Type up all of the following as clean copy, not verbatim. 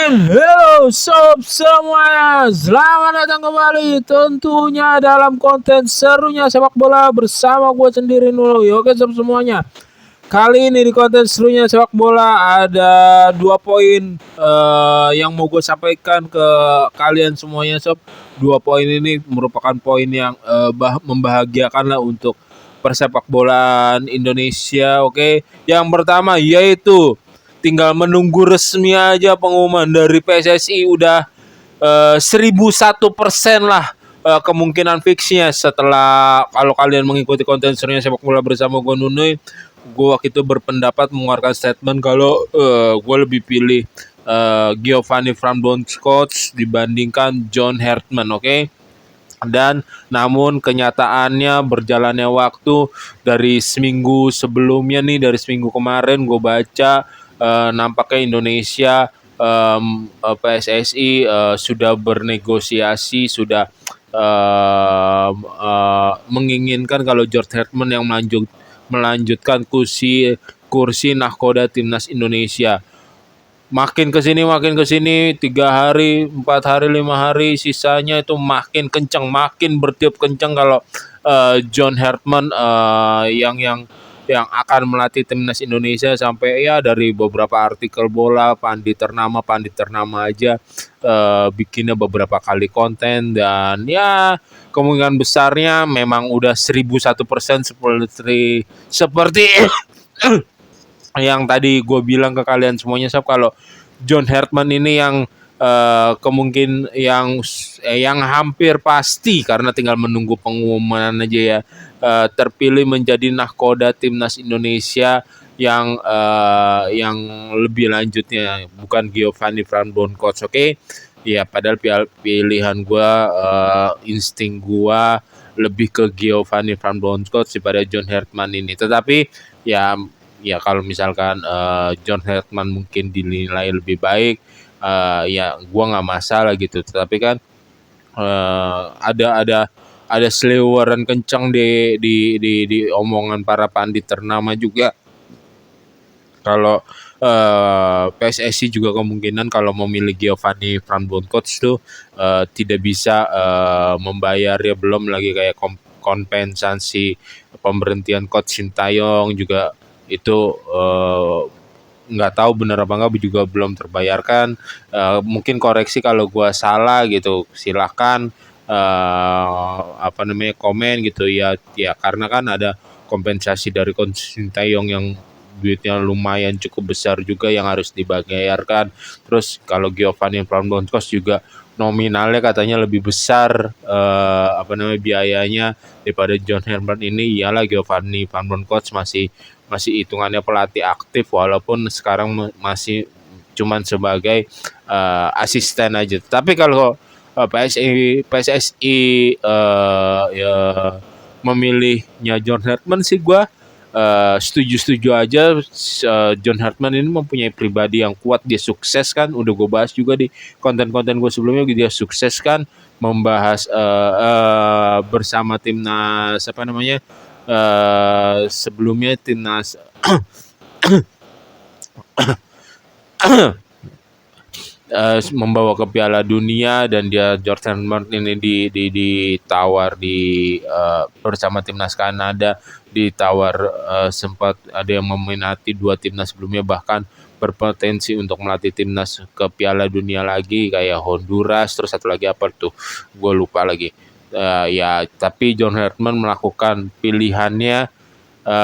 Halo sob semuanya, selamat datang kembali tentunya dalam konten serunya sepak bola bersama gue sendiri dulu. Oke sob semuanya, kali ini di konten serunya sepak bola ada 2 poin yang mau gue sampaikan ke kalian semuanya sob. 2 poin ini merupakan poin yang membahagiakan lah untuk persepak bolaan Indonesia. Oke, yang pertama yaitu tinggal menunggu resmi aja pengumuman dari PSSI udah 1001% lah kemungkinan fixnya setelah, kalau kalian mengikuti konten serunya sepak bola bersama gue Nunuy, gue waktu itu berpendapat mengeluarkan statement kalau gue lebih pilih Giovanni Van Bronckhorst dibandingkan John Hartman. Oke. Dan namun kenyataannya berjalannya waktu dari seminggu sebelumnya nih, dari seminggu kemarin gue baca nampaknya Indonesia PSSI sudah bernegosiasi, sudah menginginkan kalau George Hartman yang melanjutkan kursi nahkoda timnas Indonesia. Makin kesini 3 hari, 4 hari, 5 hari sisanya itu makin kencang, makin bertiup kencang kalau John Hartman yang akan melatih timnas Indonesia. Sampai ya dari beberapa artikel bola, pandit ternama aja bikinnya beberapa kali konten, dan ya kemungkinan besarnya memang udah 1001% seperti yang tadi gue bilang ke kalian semuanya sob, kalau John Hartman ini yang kemungkinan yang hampir pasti, karena tinggal menunggu pengumuman aja ya, terpilih menjadi nahkoda timnas Indonesia yang lebih lanjutnya, bukan Giovanni Van Bronckhorst. Oke. Ya padahal pilihan gue, insting gue lebih ke Giovanni Van Bronckhorst daripada John Hartman ini. Tetapi ya kalau misalkan John Hartman mungkin dinilai lebih baik, ya gua nggak masalah gitu. Tetapi kan ada seliweran kencang di omongan para pandit ternama juga kalau PSSI juga kemungkinan kalau memilih Giovanni Van Bronckhorst tuh tidak bisa membayar, ya belum lagi kayak kompensasi pemberhentian coach Sintayong juga itu nggak tahu benar apa enggak, juga belum terbayarkan. Mungkin koreksi kalau gua salah gitu, silahkan komen gitu ya karena kan ada kompensasi dari coach Sintayong yang duitnya lumayan cukup besar juga yang harus dibayarkan. Terus kalau Giovanni Van Bronckhorst juga nominalnya katanya lebih besar biayanya daripada John Hartman ini. Iyalah, Giovanni Van Bronckhorst masih hitungannya pelatih aktif, walaupun sekarang masih cuman sebagai asisten aja. Tapi kalau PSSI ya memilihnya John Hartman sih, gue setuju aja. John Hartman ini mempunyai pribadi yang kuat, dia sukses kan, udah gue bahas juga di konten-konten gue sebelumnya, dia sukses kan membahas bersama timnas sebelumnya timnas membawa ke Piala Dunia, dan dia George Hartman ini ditawar bersama timnas Kanada, ditawar sempat ada yang meminati 2 timnas sebelumnya, bahkan berpotensi untuk melatih timnas ke Piala Dunia lagi kayak Honduras, terus satu lagi apa tuh gue lupa lagi. Tapi John Hartman melakukan pilihannya,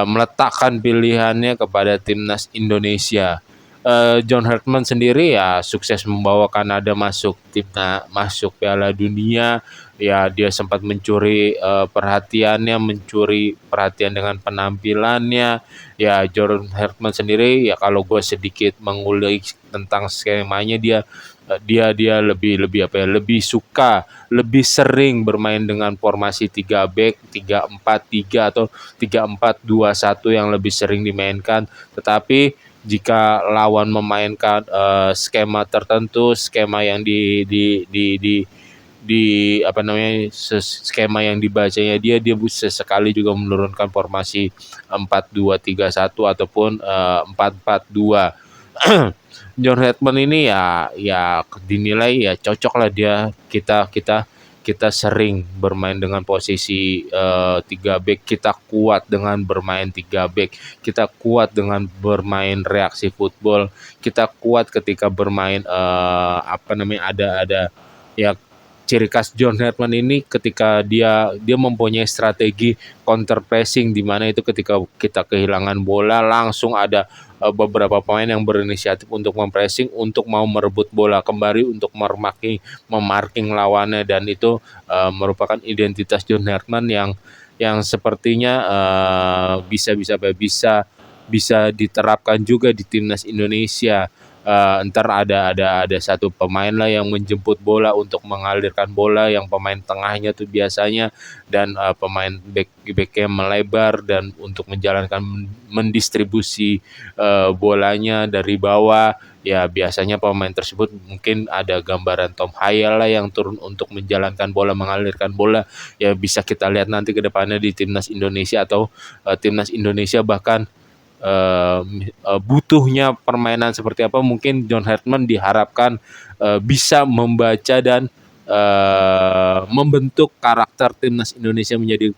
meletakkan pilihannya kepada timnas Indonesia. John Hartman sendiri ya sukses membawa Kanada masuk Piala Dunia. Ya dia sempat mencuri perhatian dengan penampilannya. Ya John Hartman sendiri, ya kalau gue sedikit mengulik tentang skemanya, dia lebih suka, lebih sering bermain dengan formasi 3 back, 3-4-3 atau 3-4-2-1 yang lebih sering dimainkan. Tetapi jika lawan memainkan skema tertentu, skema yang skema yang dibacanya dia bisa sekali juga menurunkan formasi 4-2-3-1 ataupun 4-4-2. John Redmond ini ya dinilai ya cocok lah dia, kita sering bermain dengan posisi 3 back, kita kuat dengan bermain 3 back, kita kuat dengan bermain reaksi football, kita kuat ketika bermain apa namanya, ada ya ciri khas John Redmond ini ketika dia mempunyai strategi counter pressing, di mana itu ketika kita kehilangan bola langsung ada beberapa pemain yang berinisiatif untuk mempressing, untuk mau merebut bola kembali, untuk memarking lawannya, dan itu merupakan identitas John Redmond yang sepertinya bisa diterapkan juga di timnas Indonesia. Ntar ada satu pemain lah yang menjemput bola untuk mengalirkan bola, yang pemain tengahnya tuh biasanya, dan pemain backnya melebar dan untuk menjalankan mendistribusi bolanya dari bawah. Ya biasanya pemain tersebut mungkin ada gambaran Tom Hayal lah yang turun untuk menjalankan bola, mengalirkan bola. Ya bisa kita lihat nanti ke depannya di timnas Indonesia, atau timnas Indonesia bahkan butuhnya permainan seperti apa. Mungkin John Redmond diharapkan bisa membaca dan membentuk karakter timnas Indonesia menjadi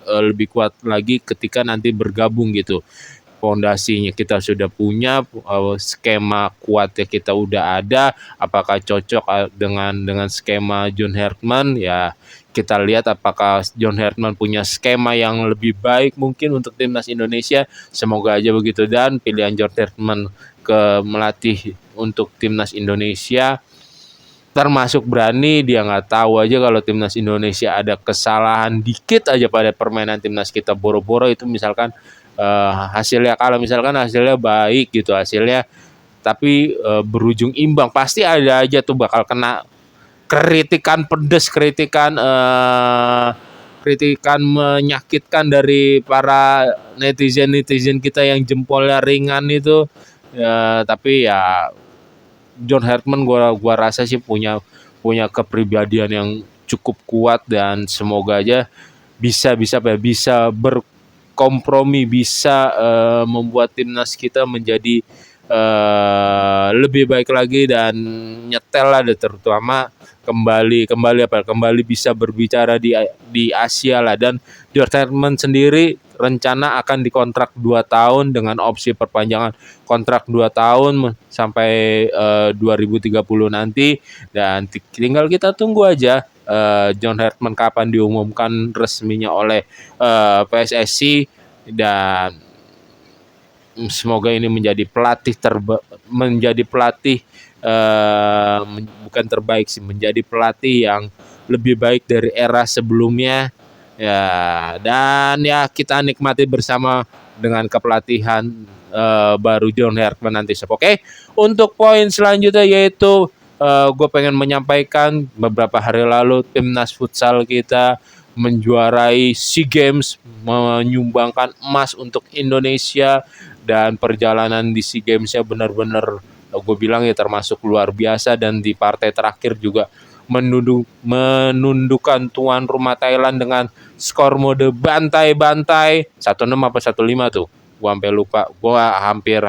lebih kuat lagi ketika nanti bergabung gitu. Fondasinya kita sudah punya, skema kuatnya kita udah ada. Apakah cocok dengan skema John Redmond? Ya kita lihat apakah John Redmond punya skema yang lebih baik mungkin untuk timnas Indonesia. Semoga aja begitu. Dan pilihan John Redmond ke melatih untuk timnas Indonesia, termasuk berani, dia nggak tahu aja kalau timnas Indonesia ada kesalahan dikit aja pada permainan timnas kita, boro-boro itu misalkan hasilnya, kalau misalkan hasilnya baik gitu hasilnya, tapi berujung imbang, pasti ada aja tuh bakal kena kritikan pedes, kritikan menyakitkan dari para netizen kita yang jempolnya ringan itu. Tapi ya John Redmond gua rasa sih punya kepribadian yang cukup kuat, dan semoga aja bisa berkompromi, bisa membuat timnas kita menjadi lebih baik lagi dan nyetel lah, terutama kembali bisa berbicara di Asia lah. Dan John Redmond sendiri rencana akan dikontrak 2 tahun dengan opsi perpanjangan kontrak 2 tahun sampai 2030 nanti, dan tinggal kita tunggu aja John Redmond kapan diumumkan resminya oleh PSSI, dan semoga ini menjadi pelatih bukan terbaik sih, menjadi pelatih yang lebih baik dari era sebelumnya ya. Dan ya kita nikmati bersama dengan kepelatihan baru John Redmond nanti. Oke, untuk poin selanjutnya yaitu gue pengen menyampaikan beberapa hari lalu timnas futsal kita menjuarai SEA Games, menyumbangkan emas untuk Indonesia, dan perjalanan di SEA Games-nya benar-benar gue bilang ya termasuk luar biasa. Dan di partai terakhir juga menundukkan tuan rumah Thailand dengan skor mode bantai-bantai 1-6 apa 1-5 tuh, gue sampai lupa. Gue hampir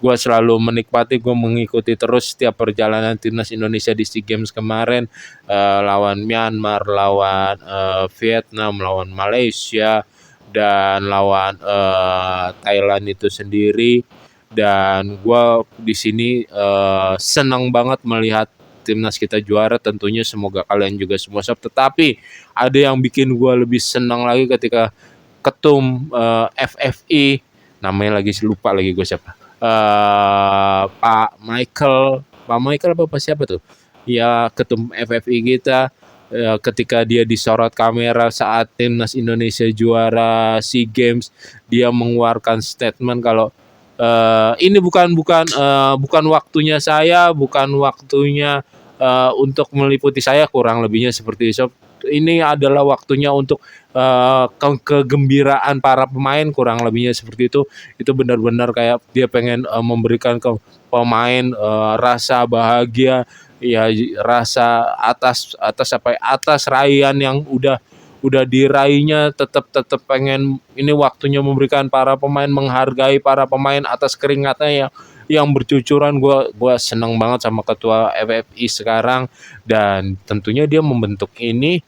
gue selalu menikmati, gue mengikuti terus setiap perjalanan timnas Indonesia di SEA Games kemarin, lawan Myanmar, lawan Vietnam, lawan Malaysia, dan lawan Thailand itu sendiri. Dan gue di sini senang banget melihat timnas kita juara. Tentunya semoga kalian juga semua siap. Tetapi ada yang bikin gue lebih senang lagi ketika ketum FFI, namanya lagi lupa lagi gue siapa, Pak Michael apa siapa tuh ya, ketum FFI kita, ketika dia disorot kamera saat timnas Indonesia juara SEA Games, dia mengeluarkan statement kalau ini bukan waktunya saya, bukan waktunya untuk meliputi saya, kurang lebihnya seperti itu. Ini adalah waktunya untuk kegembiraan para pemain, kurang lebihnya seperti itu. Itu benar-benar kayak dia pengen memberikan ke pemain rasa bahagia, ya rasa atas raihan yang udah diraihnya, tetap pengen ini waktunya memberikan para pemain, menghargai para pemain atas keringatnya yang bercucuran. Gua senang banget sama ketua FFI sekarang, dan tentunya dia membentuk ini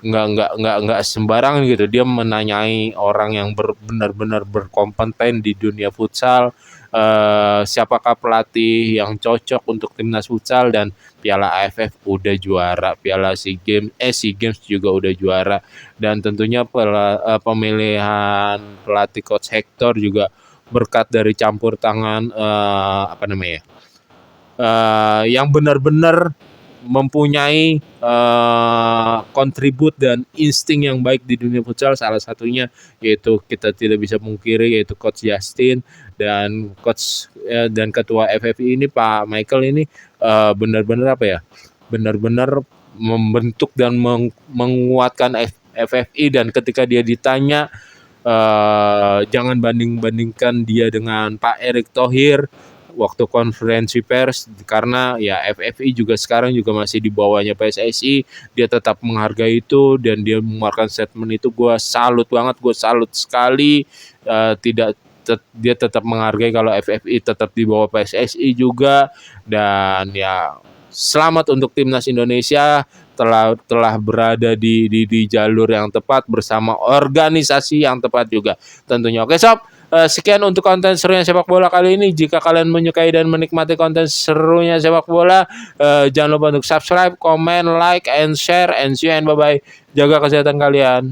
nggak sembarangan gitu. Dia menanyai orang yang benar-benar berkompeten di dunia futsal, siapakah pelatih yang cocok untuk timnas futsal, dan Piala AFF udah juara, Piala SEA Games juga udah juara, dan tentunya pemilihan pelatih coach Hector juga berkat dari campur tangan apa namanya, yang benar-benar mempunyai kontribut dan insting yang baik di dunia futsal. Salah satunya yaitu kita tidak bisa mungkiri, yaitu coach Justin, dan dan ketua FFI ini Pak Michael ini benar-benar apa ya, benar-benar membentuk dan menguatkan FFI. Dan ketika dia ditanya, jangan banding-bandingkan dia dengan Pak Erick Thohir waktu konferensi pers, karena ya FFI juga sekarang juga masih di bawahnya PSSI, dia tetap menghargai itu dan dia mengeluarkan statement itu. Gue salut banget, gue salut sekali. Tidak Dia tetap menghargai kalau FFI tetap di bawah PSSI juga. Dan ya selamat untuk timnas Indonesia telah berada di jalur yang tepat bersama organisasi yang tepat juga tentunya. Oke sob, sekian untuk konten serunya sepak bola kali ini. Jika kalian menyukai dan menikmati konten serunya sepak bola, jangan lupa untuk subscribe, comment, like, and share, and see you and bye-bye. Jaga kesehatan kalian.